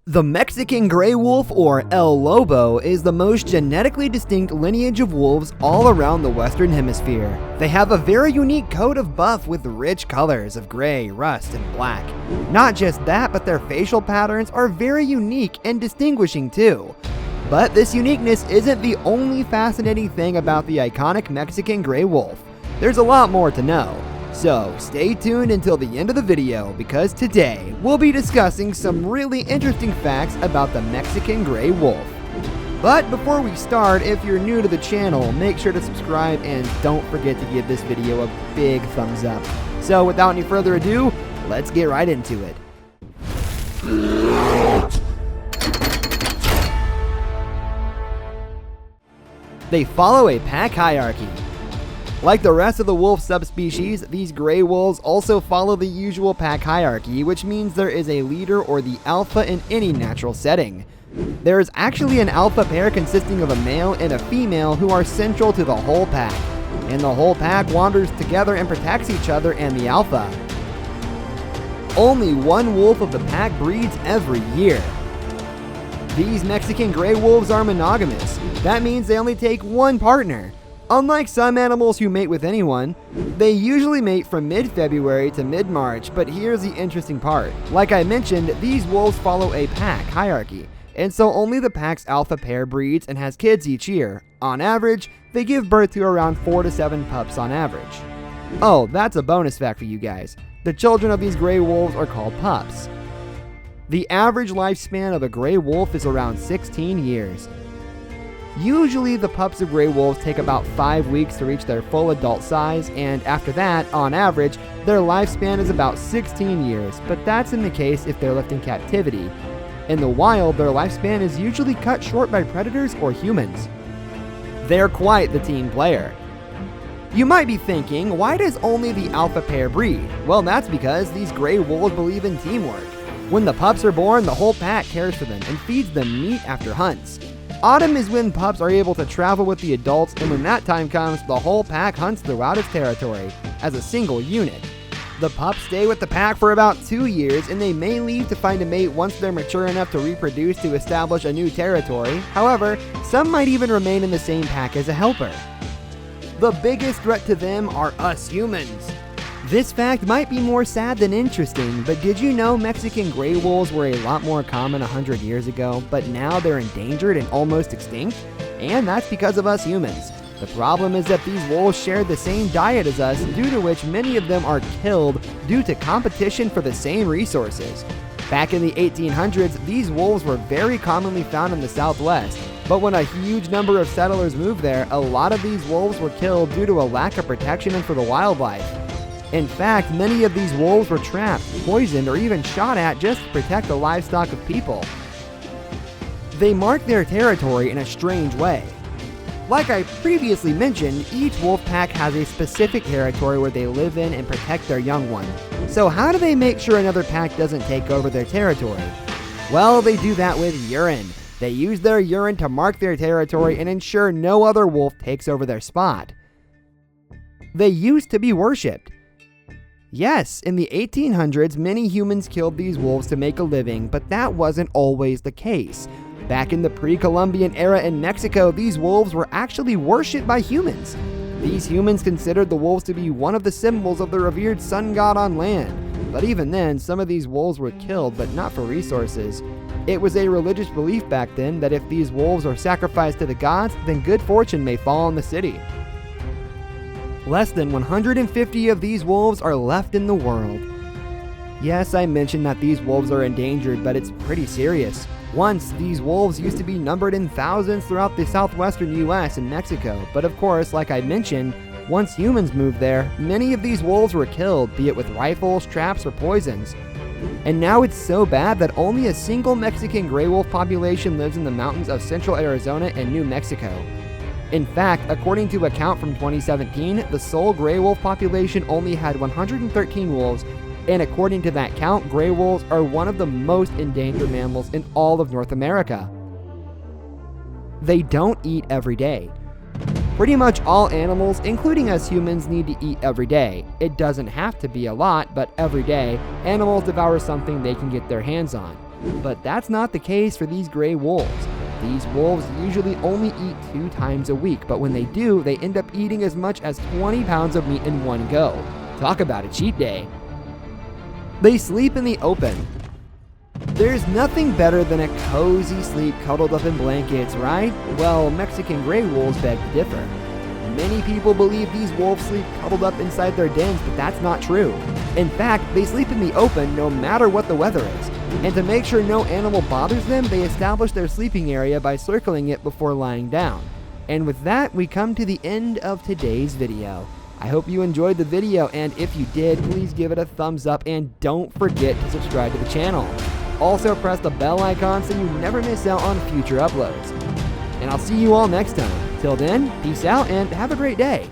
The Mexican gray wolf, or El Lobo, is the most genetically distinct lineage of wolves all around the Western Hemisphere. They have a very unique coat of buff with rich colors of gray, rust, and black. Not just that, but their facial patterns are very unique and distinguishing too. But this uniqueness isn't the only fascinating thing about the iconic Mexican gray wolf. There's a lot more to know. So stay tuned until the end of the video, because today we'll be discussing some really interesting facts about the Mexican gray wolf. But before we start, if you're new to the channel, make sure to subscribe and don't forget to give this video a big thumbs up. So without any further ado, let's get right into it. They follow a pack hierarchy. Like the rest of the wolf subspecies, these gray wolves also follow the usual pack hierarchy, which means there is a leader or the alpha in any natural setting. There is actually an alpha pair consisting of a male and a female who are central to the whole pack, and the whole pack wanders together and protects each other and the alpha. Only one wolf of the pack breeds every year. These Mexican gray wolves are monogamous. That means they only take one partner. Unlike some animals who mate with anyone, they usually mate from mid-February to mid-March, but here's the interesting part. Like I mentioned, these wolves follow a pack hierarchy, and so only the pack's alpha pair breeds and has kids each year. On average, they give birth to around 4 to 7 pups on average. Oh, that's a bonus fact for you guys. The children of these gray wolves are called pups. The average lifespan of a gray wolf is around 16 years. Usually, the pups of gray wolves take about 5 weeks to reach their full adult size, and after that, on average, their lifespan is about 16 years, but that's in the case if they're left in captivity. In the wild, their lifespan is usually cut short by predators or humans. They're quite the team player. You might be thinking, why does only the alpha pair breed? Well, that's because these gray wolves believe in teamwork. When the pups are born, the whole pack cares for them and feeds them meat after hunts. Autumn is when pups are able to travel with the adults, and when that time comes, the whole pack hunts throughout its territory as a single unit. The pups stay with the pack for about 2 years, and they may leave to find a mate once they're mature enough to reproduce to establish a new territory. However, some might even remain in the same pack as a helper. The biggest threat to them are us humans. This fact might be more sad than interesting, but did you know Mexican gray wolves were a lot more common 100 years ago, but now they're endangered and almost extinct? And that's because of us humans. The problem is that these wolves share the same diet as us, due to which many of them are killed due to competition for the same resources. Back in the 1800s, these wolves were very commonly found in the Southwest, but when a huge number of settlers moved there, a lot of these wolves were killed due to a lack of protection and for the wildlife. In fact, many of these wolves were trapped, poisoned, or even shot at just to protect the livestock of people. They mark their territory in a strange way. Like I previously mentioned, each wolf pack has a specific territory where they live in and protect their young one. So how do they make sure another pack doesn't take over their territory? Well, they do that with urine. They use their urine to mark their territory and ensure no other wolf takes over their spot. They used to be worshipped. Yes, in the 1800s, many humans killed these wolves to make a living, but that wasn't always the case. Back in the pre-Columbian era in Mexico, these wolves were actually worshipped by humans. These humans considered the wolves to be one of the symbols of the revered sun god on land. But even then, some of these wolves were killed, but not for resources. It was a religious belief back then that if these wolves are sacrificed to the gods, then good fortune may fall on the city. Less than 150 of these wolves are left in the world. Yes, I mentioned that these wolves are endangered, but it's pretty serious. Once, these wolves used to be numbered in thousands throughout the southwestern US and Mexico, but of course, like I mentioned, once humans moved there, many of these wolves were killed, be it with rifles, traps, or poisons. And now it's so bad that only a single Mexican gray wolf population lives in the mountains of central Arizona and New Mexico. In fact, according to a count from 2017, the sole gray wolf population only had 113 wolves, and according to that count, gray wolves are one of the most endangered mammals in all of North America. They don't eat every day. Pretty much all animals, including us humans, need to eat every day. It doesn't have to be a lot, but every day, animals devour something they can get their hands on. But that's not the case for these gray wolves. These wolves usually only eat 2 times a week, but when they do, they end up eating as much as 20 pounds of meat in one go. Talk about a cheat day. They sleep in the open. There's nothing better than a cozy sleep cuddled up in blankets, right? Well, Mexican gray wolves beg to differ. Many people believe these wolves sleep cuddled up inside their dens, but that's not true. In fact, they sleep in the open no matter what the weather is. And to make sure no animal bothers them, they establish their sleeping area by circling it before lying down. And with that, we come to the end of today's video. I hope you enjoyed the video, and if you did, please give it a thumbs up and don't forget to subscribe to the channel. Also press the bell icon so you never miss out on future uploads. And I'll see you all next time. Till then, peace out and have a great day.